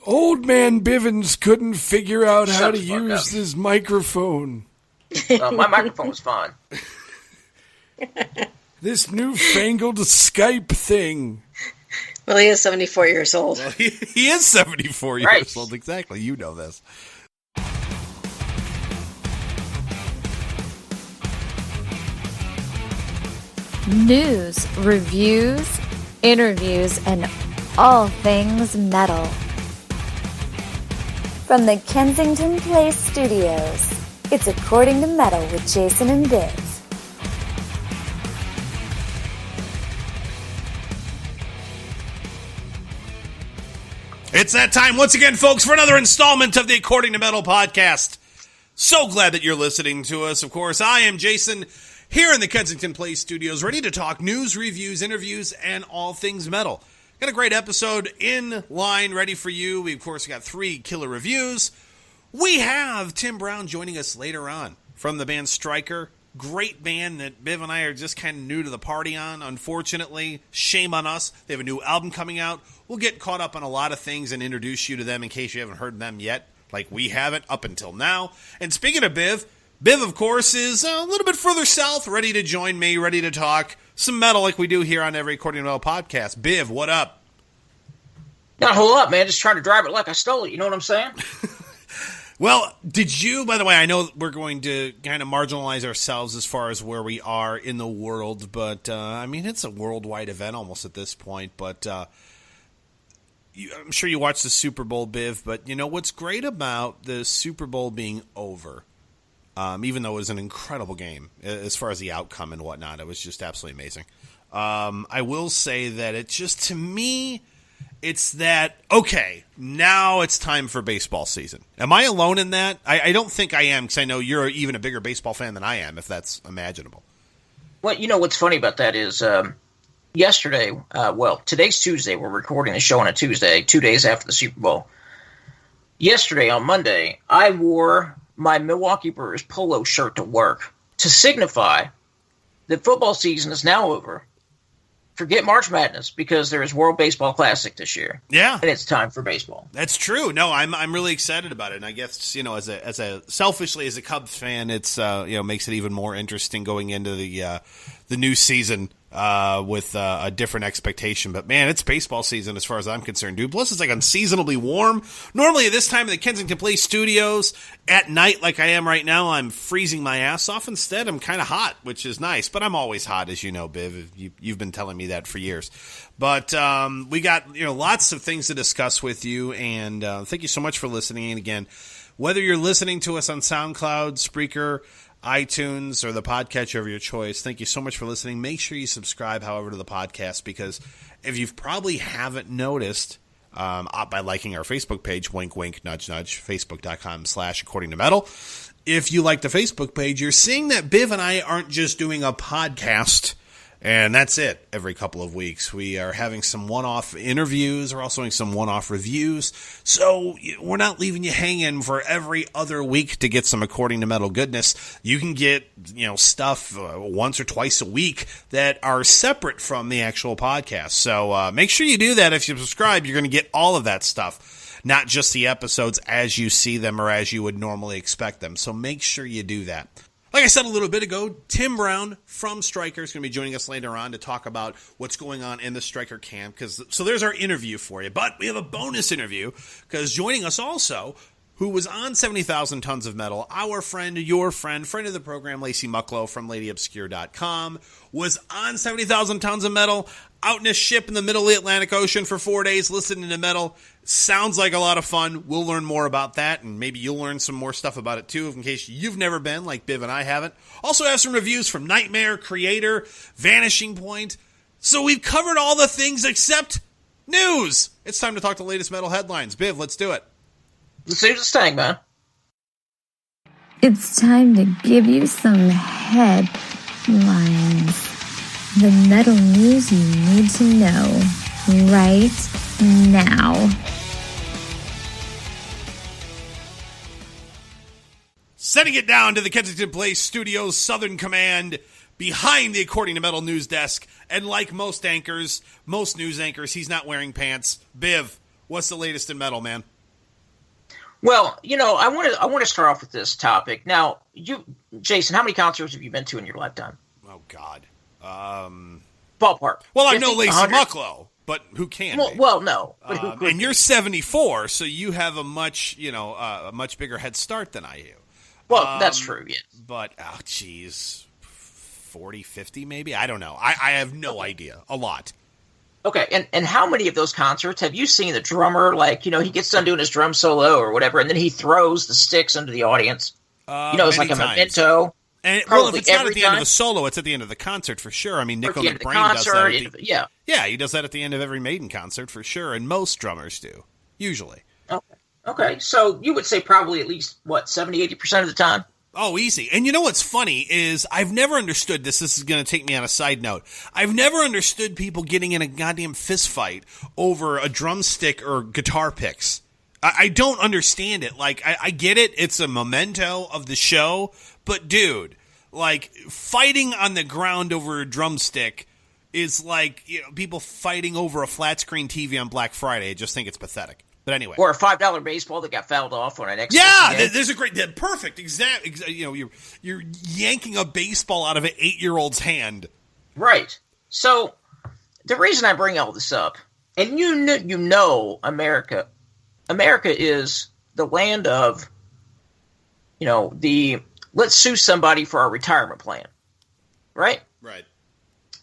Old man Bivens couldn't figure out how Shut to the fuck use up. this microphone. My microphone was fine. This newfangled Skype thing. Well, he is 74 years old. Well, he is 74 Right. years old. Exactly. You know this. News, reviews, interviews, and all things metal. From the Kensington Place Studios, it's According to Metal with Jason and Biz. It's that time once again, folks, for another installment of the According to Metal podcast. So glad that you're listening to us. Of course, I am Jason here in the Kensington Place Studios, ready to talk news, reviews, interviews, and all things metal. Got a great episode in line ready for you. We, of course, got 3 killer reviews. We have Tim Brown joining us later on from the band Striker. Great band that Biv and I are just kind of new to the party on, unfortunately. Shame on us. They have a new album coming out. We'll get caught up on a lot of things and introduce you to them in case you haven't heard them yet, like we haven't up until now. And speaking of Biv, of course, is a little bit further south, ready to join me, ready to talk some metal like we do here on every According to Metal podcast. Biv, what up? Not a whole lot, man. Just trying to drive it like I stole it. You know what I'm saying? Well, did you, by the way, I know we're going to kind of marginalize ourselves as far as where we are in the world, but, I mean, it's a worldwide event almost at this point, but I'm sure you watched the Super Bowl, Biv, but, you know, what's great about the Super Bowl being over, even though it was an incredible game as far as the outcome and whatnot, it was just absolutely amazing. I will say that it just, to me, it's that, okay, now it's time for baseball season. Am I alone in that? I don't think I am, because I know you're even a bigger baseball fan than I am, if that's imaginable. Well, you know what's funny about that is yesterday, today's Tuesday. We're recording the show on a Tuesday, 2 days after the Super Bowl. Yesterday, on Monday, I wore my Milwaukee Brewers polo shirt to work to signify that football season is now over. Forget March Madness, because there is World Baseball Classic this year. Yeah. And it's time for baseball. That's true. No, I'm really excited about it. And I guess, you know, as a selfishly as a Cubs fan, it's makes it even more interesting going into the new season with a different expectation. But man, it's baseball season as far as I'm concerned, dude. Plus, it's like unseasonably warm. Normally at this time in the Kensington Place Studios at night, like I am right now, I'm freezing my ass off. Instead, I'm kind of hot, which is nice. But I'm always hot, as you know, Biv. You've been telling me that for years. But we got lots of things to discuss with you, and thank you so much for listening. And again, whether you're listening to us on SoundCloud, Spreaker, iTunes, or the podcatcher of your choice, thank you so much for listening. Make sure you subscribe, however, to the podcast, because if you probably haven't noticed, by liking our Facebook page, wink, wink, nudge, nudge, facebook.com/according to metal. If you like the Facebook page, you're seeing that Biv and I aren't just doing a podcast and that's it every couple of weeks. We are having some one-off interviews. We're also doing some one-off reviews. So we're not leaving you hanging for every other week to get some According to Metal goodness. You can get, stuff once or twice a week that are separate from the actual podcast. So make sure you do that. If you subscribe, you're going to get all of that stuff, not just the episodes as you see them or as you would normally expect them. So make sure you do that. Like I said a little bit ago, Tim Brown from Striker is going to be joining us later on to talk about what's going on in the Striker camp. So there's our interview for you. But we have a bonus interview, because joining us also, who was on 70,000 Tons of Metal, our friend, your friend of the program, Lacy Mucklow from LadyObscure.com, was on 70,000 Tons of Metal, out in a ship in the middle of the Atlantic Ocean for 4 days listening to metal. Sounds like a lot of fun. We'll learn more about that, and maybe you'll learn some more stuff about it too, in case you've never been, like Biv and I haven't. Also have some reviews from Nightmare, Kreator, Vanishing Point. So we've covered all the things except news. It's time to talk the latest metal headlines. Biv, let's do it. Let's do this thing, man. It's time to give you some headlines. The metal news you need to know right now. Sending it down to the Kensington Place Studios Southern Command, behind the According to Metal news desk, and like most news anchors, he's not wearing pants. Biv, What's the latest in metal, man? Well, I want to start off with this topic. Now, Jason, how many concerts have you been to in your lifetime? Oh God. Ballpark. Well, 50, I know Lacy 100? Mucklow, but who can? Well, no. But who could and be? you're 74, so you have a much bigger head start than I do. Well, that's true. Yes. But geez, 40, 50 maybe. I don't know. I have no idea. A lot. Okay, and how many of those concerts have you seen the drummer, like, he gets done doing his drum solo or whatever, and then he throws the sticks into the audience? It's like a memento. And if it's not at the end of the solo, it's at the end of the concert for sure. I mean, Nico McBrain does that. Yeah, he does that at the end of every Maiden concert for sure, and most drummers do, usually. Okay, so you would say probably at least, 70, 80% of the time? Oh, easy. And you know what's funny is I've never understood this. This is going to take me on a side note. I've never understood people getting in a goddamn fist fight over a drumstick or guitar picks. I don't understand it. Like, I get it. It's a memento of the show. But, dude, like, fighting on the ground over a drumstick is like, people fighting over a flat screen TV on Black Friday. I just think it's pathetic. But anyway, or a $5 baseball that got fouled off on an Xbox. Yeah, there's a great, perfect, exact. You're yanking a baseball out of an 8-year-old's hand. Right. So the reason I bring all this up, and America is the land of, let's sue somebody for our retirement plan, right? Right.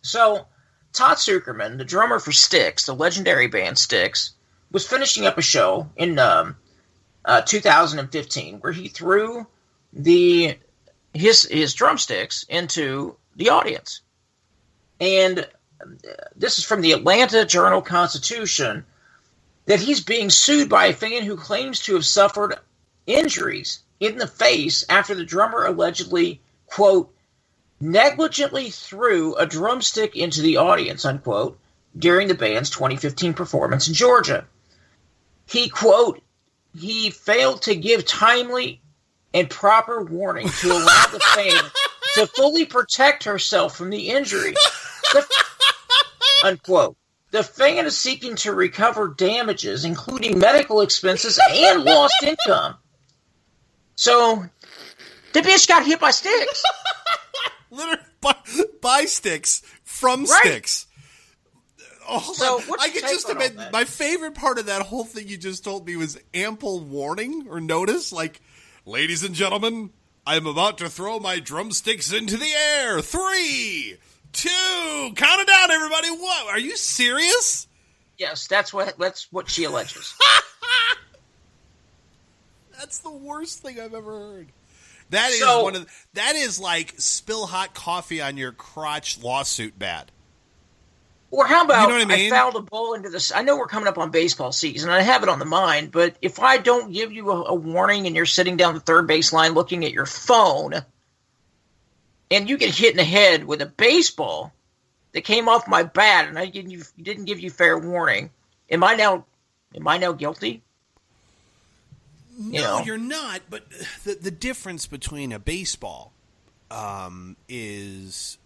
So Todd Sucherman, the drummer for Styx, the legendary band Styx, was finishing up a show in 2015 where he threw his drumsticks into the audience. And this is from the Atlanta Journal-Constitution, that he's being sued by a fan who claims to have suffered injuries in the face after the drummer allegedly, quote, negligently threw a drumstick into the audience, unquote, during the band's 2015 performance in Georgia. He, quote, he failed to give timely and proper warning to allow the fan to fully protect herself from the injury. Unquote. The fan is seeking to recover damages, including medical expenses and lost income. So, the bitch got hit by sticks. Literally by sticks, from sticks. Oh, so I could just imagine. My favorite part of that whole thing you just told me was ample warning or notice. Like, ladies and gentlemen, I'm about to throw my drumsticks into the air. 3, 2, count it down, everybody. What? Are you serious? Yes, that's what she alleges. That's the worst thing I've ever heard. That is like spill hot coffee on your crotch lawsuit bad. Or how about, you know what I mean? I fouled a ball into this. I know we're coming up on baseball season, and I have it on the mind, but if I don't give you a warning and you're sitting down the third baseline looking at your phone, and you get hit in the head with a baseball that came off my bat, and I didn't give you fair warning, am I now guilty? No, you're not. But the difference between a baseball is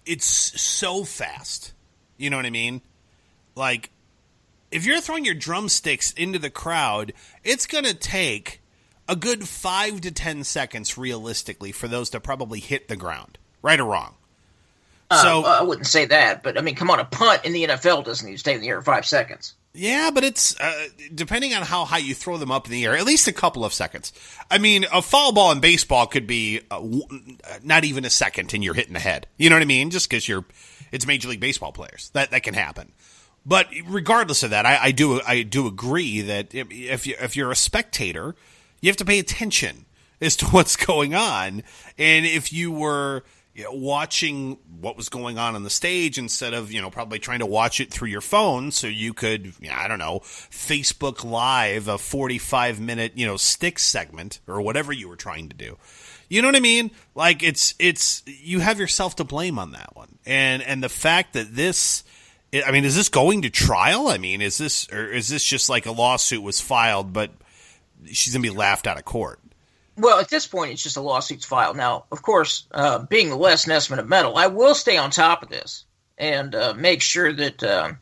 it's so fast. You know what I mean? Like, if you're throwing your drumsticks into the crowd, it's going to take a good 5 to 10 seconds, realistically, for those to probably hit the ground. Right or wrong? So I wouldn't say that, but, I mean, come on, a punt in the NFL doesn't even stay in the air 5 seconds. Yeah, but it's depending on how high you throw them up in the air, at least a couple of seconds. I mean, a foul ball in baseball could be not even a second, and you're hitting the head. You know what I mean? Just because it's Major League Baseball players that can happen. But regardless of that, I do agree that if you're a spectator, you have to pay attention as to what's going on, and if you were watching what was going on the stage instead of, probably trying to watch it through your phone so you could, I don't know, Facebook Live a 45-minute, stick segment or whatever you were trying to do. You know what I mean? Like, it's you have yourself to blame on that one. And the fact that is this going to trial? I mean, is this just like a lawsuit was filed, but she's going to be laughed out of court? Well, at this point, it's just a lawsuit's filed. Now, of course, being the Les Nessman of metal, I will stay on top of this and make sure that,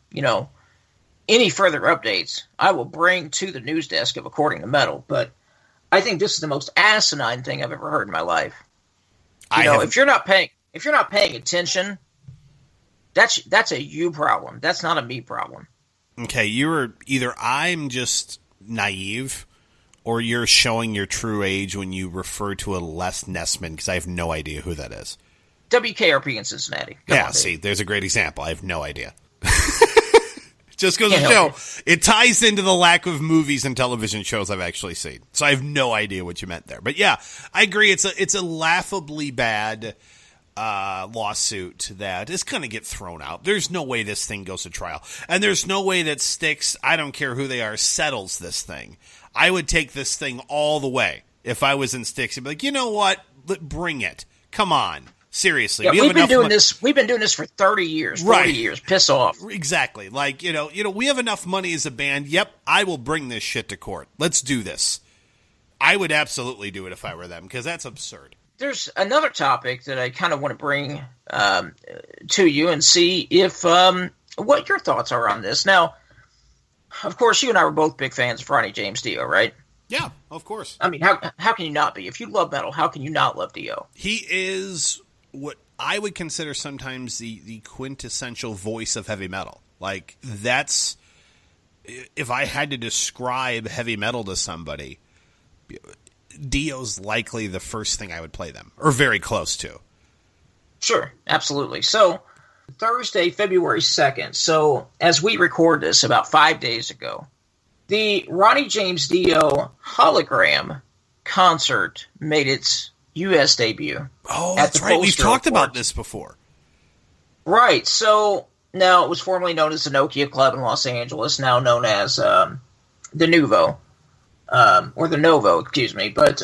any further updates, I will bring to the news desk of According to Metal. But I think this is the most asinine thing I've ever heard in my life. If you're not paying attention, that's a you problem. That's not a me problem. Okay, either I'm just naive, or you're showing your true age when you refer to a Les Nessman, because I have no idea who that is. WKRP in Cincinnati. Come on, see, there's a great example. I have no idea. Just goes to show, it ties into the lack of movies and television shows I've actually seen. So I have no idea what you meant there. But yeah, I agree. It's a laughably bad lawsuit that is going to get thrown out. There's no way this thing goes to trial. And there's no way that Styx, I don't care who they are, settles this thing. I would take this thing all the way if I was in Styx. I'd be like, you know what? Bring it. Come on. Seriously. Yeah, we've been doing this for 30 years, 40 years. Piss off. Exactly. Like, we have enough money as a band. Yep, I will bring this shit to court. Let's do this. I would absolutely do it if I were them, because that's absurd. There's another topic that I kind of want to bring to you and see if what your thoughts are on this. Now, of course, you and I were both big fans of Ronnie James Dio, right? Yeah, of course. I mean, how can you not be? If you love metal, how can you not love Dio? He is what I would consider sometimes the quintessential voice of heavy metal. Like, that's, if I had to describe heavy metal to somebody, Dio's likely the first thing I would play them, or very close to. Sure, absolutely. So, Thursday, February 2nd, so as we record this about 5 days ago, the Ronnie James Dio hologram concert made its U.S. debut. Oh, that's right. We've talked about this before. Right. So now it was formerly known as the Nokia Club in Los Angeles, now known as the Nuvo, or the Novo, excuse me. But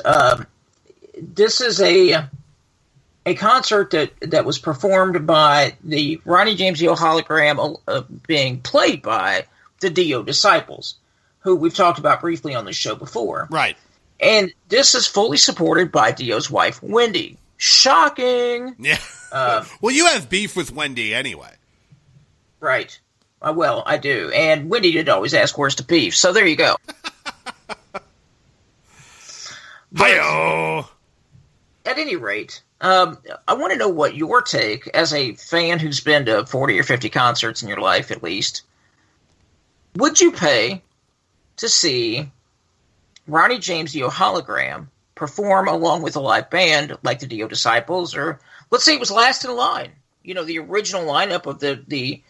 this is a concert that was performed by the Ronnie James Dio hologram, being played by the Dio Disciples, who we've talked about briefly on the show before. Right. And this is fully supported by Dio's wife, Wendy. Shocking! Yeah. Well, you have beef with Wendy anyway. Right. Well, I do. And Wendy did always ask where's the beef, so there you go. Hi-oh! At any rate, I want to know what your take, as a fan who's been to 40 or 50 concerts in your life at least, would you pay to see Ronnie James Dio hologram perform along with a live band like the Dio Disciples, or let's say it was last in line, the original lineup of the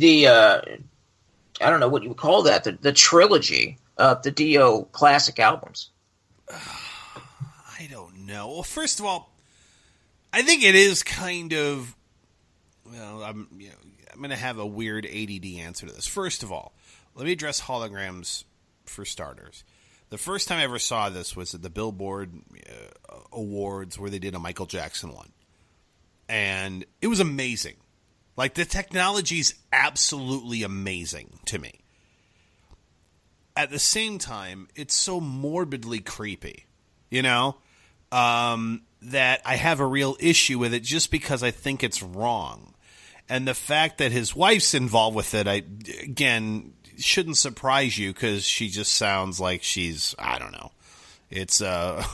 I don't know what you would call that, the trilogy of the Dio classic albums? I don't know. Well, first of all, I think it is kind of, I'm going to have a weird ADD answer to this. First of all, let me address holograms for starters. The first time I ever saw this was at the Billboard Awards, where they did a Michael Jackson one. And it was amazing. Like, the technology's absolutely amazing to me. At the same time, it's so morbidly creepy, that I have a real issue with it just because I think it's wrong. And the fact that his wife's involved with it, shouldn't surprise you, because she just sounds like she's, I don't know. It's a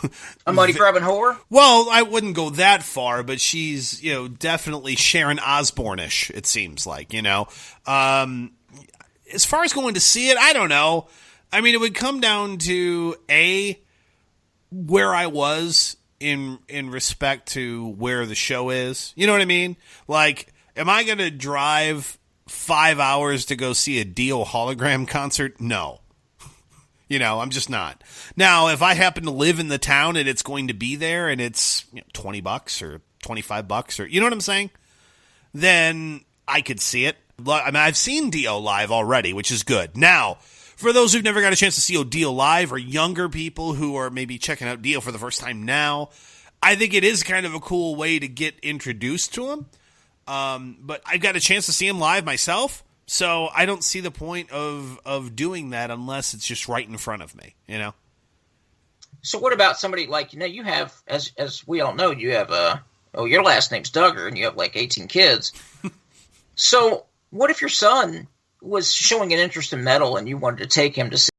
money grabbing whore? Well, I wouldn't go that far, but she's, definitely Sharon Osbourne-ish, it seems like, As far as going to see it, I don't know. I mean, it would come down to where I was in respect to where the show is. You know what I mean? Like, am I going to drive 5 hours to go see a Dio hologram concert? No. I'm just not. Now, if I happen to live in the town and it's going to be there and it's $20 or $25 or, you know what I'm saying? Then I could see it. I mean, I've seen Dio live already, which is good. Now, for those who've never got a chance to see Dio live, or younger people who are maybe checking out Dio for the first time now, I think it is kind of a cool way to get introduced to him. But I've got a chance to see him live myself, so I don't see the point of doing that unless it's just right in front of me, So what about somebody like, you have, as we all know, you have, your last name's Duggar, and you have like 18 kids. So what if your son was showing an interest in metal and you wanted to take him to see